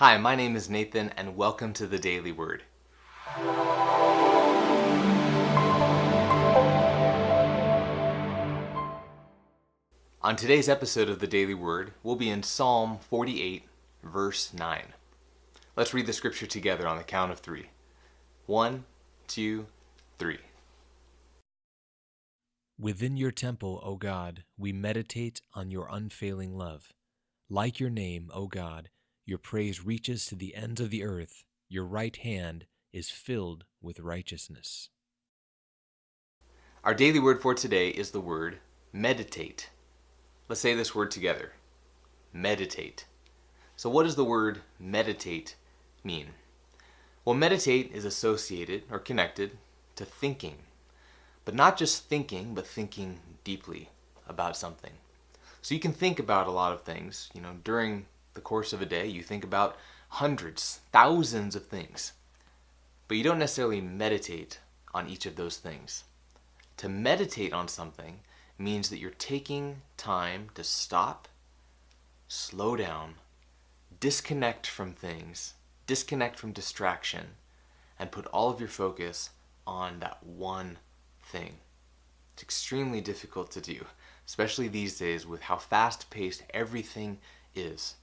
Hi, my name is Nathan, and welcome to the Daily Word. On today's episode of the Daily Word, we'll be in Psalm 48, verse 9. Let's read the scripture together on the count of three. 1, 2, 3. Within your temple, O God, we meditate on your unfailing love. Like your name, O God, your praise reaches to the ends of the earth. Your right hand is filled with righteousness. Our daily word for today is the word meditate. Let's say this word together. Meditate. So what does the word meditate mean? Well, meditate is associated or connected to thinking. But not just thinking, but thinking deeply about something. So you can think about a lot of things. During the course of a day, you think about hundreds, thousands of things. But you don't necessarily meditate on each of those things. To meditate on something means that you're taking time to stop, slow down, disconnect from things, disconnect from distraction, and put all of your focus on that one thing. It's extremely difficult to do, especially these days with how fast-paced everything is.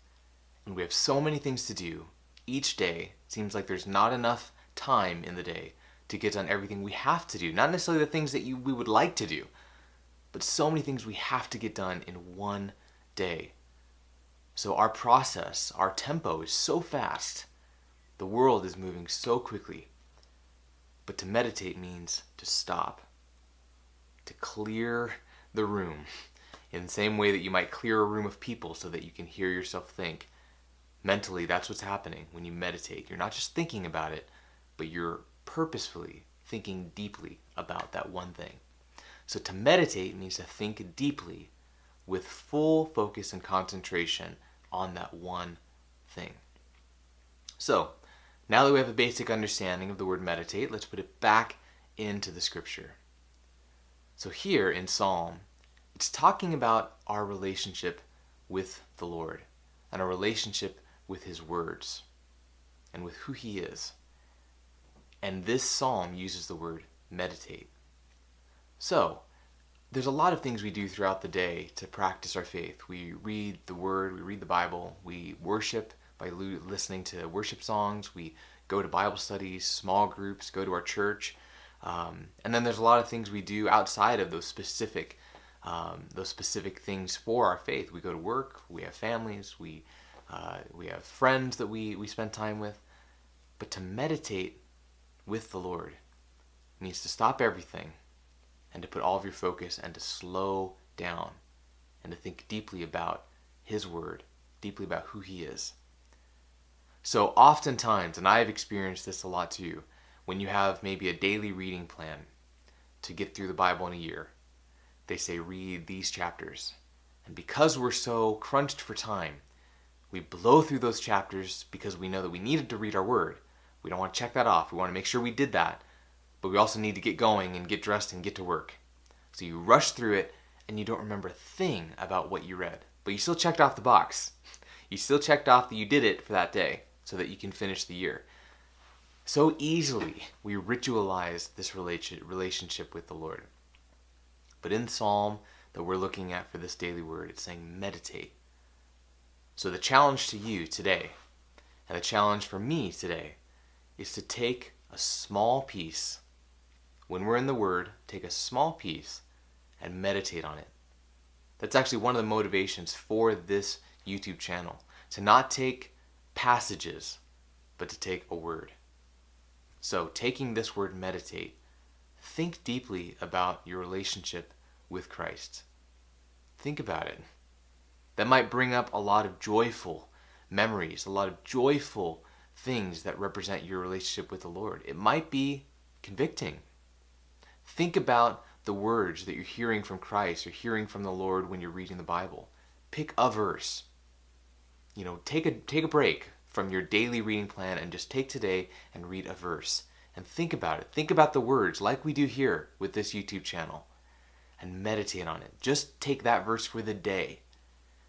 And we have so many things to do each day. It seems like there's not enough time in the day to get done everything we have to do. Not necessarily the things that we would like to do, but so many things we have to get done in one day. So our process, our tempo is so fast. The world is moving so quickly. But to meditate means to stop, to clear the room in the same way that you might clear a room of people so that you can hear yourself think. Mentally, that's what's happening when you meditate. You're not just thinking about it, but you're purposefully thinking deeply about that one thing. So to meditate means to think deeply with full focus and concentration on that one thing. So, now that we have a basic understanding of the word meditate, let's put it back into the scripture. So here in Psalm, it's talking about our relationship with the Lord and our relationship with His words and with who He is. And this psalm uses the word meditate. So, there's a lot of things we do throughout the day to practice our faith. We read the Word, we read the Bible, we worship by listening to worship songs, we go to Bible studies, small groups, go to our church, and then there's a lot of things we do outside of those specific things for our faith. We go to work, we have families, we have friends that we spend time with. But to meditate with the Lord means to stop everything and to put all of your focus and to slow down and to think deeply about His Word, deeply about who He is. So oftentimes, and I've experienced this a lot too, when you have maybe a daily reading plan to get through the Bible in a year, they say read these chapters. And because we're so crunched for time, we blow through those chapters because we know that we needed to read our Word. We don't want to check that off. We want to make sure we did that. But we also need to get going and get dressed and get to work. So you rush through it and you don't remember a thing about what you read. But you still checked off the box. You still checked off that you did it for that day so that you can finish the year. So easily we ritualize this relationship with the Lord. But in the psalm that we're looking at for this daily word, it's saying meditate. So the challenge to you today, and the challenge for me today, is to take a small piece. When we're in the Word, take a small piece and meditate on it. That's actually one of the motivations for this YouTube channel. To not take passages, but to take a word. So taking this word meditate, think deeply about your relationship with Christ. Think about it. That might bring up a lot of joyful memories, a lot of joyful things that represent your relationship with the Lord. It might be convicting. Think about the words that you're hearing from Christ or hearing from the Lord when you're reading the Bible. Pick a verse. Take a break from your daily reading plan and just take today and read a verse. And think about it. Think about the words like we do here with this YouTube channel. And meditate on it. Just take that verse for the day.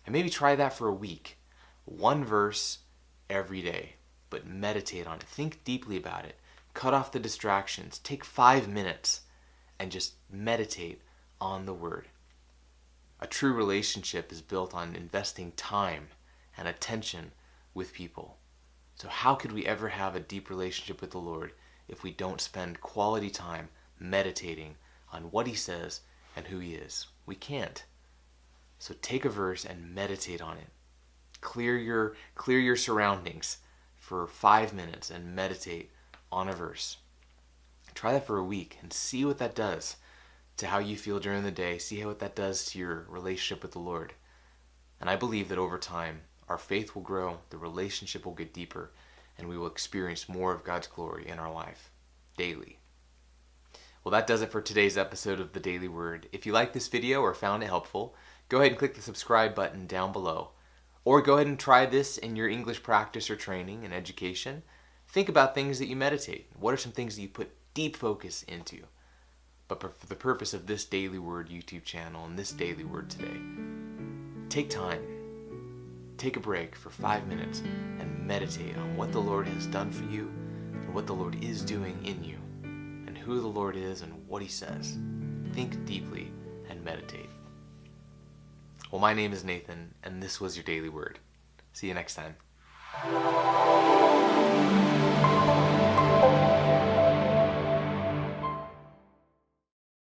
And maybe try that for a week. One verse every day, but meditate on it. Think deeply about it. Cut off the distractions. Take 5 minutes and just meditate on the Word. A true relationship is built on investing time and attention with people. So how could we ever have a deep relationship with the Lord if we don't spend quality time meditating on what He says and who He is? We can't. So take a verse and meditate on it. Clear your surroundings for 5 minutes and meditate on a verse. Try that for a week and see what that does to how you feel during the day. See what that does to your relationship with the Lord. And I believe that over time, our faith will grow, the relationship will get deeper, and we will experience more of God's glory in our life daily. Well, that does it for today's episode of The Daily Word. If you liked this video or found it helpful, go ahead and click the subscribe button down below. Or go ahead and try this in your English practice or training and education. Think about things that you meditate. What are some things that you put deep focus into? But for the purpose of this Daily Word YouTube channel and this Daily Word today, take time, take a break for 5 minutes and meditate on what the Lord has done for you and what the Lord is doing in you and who the Lord is and what He says. Think deeply and meditate. Well, my name is Nathan, and this was your Daily Word. See you next time.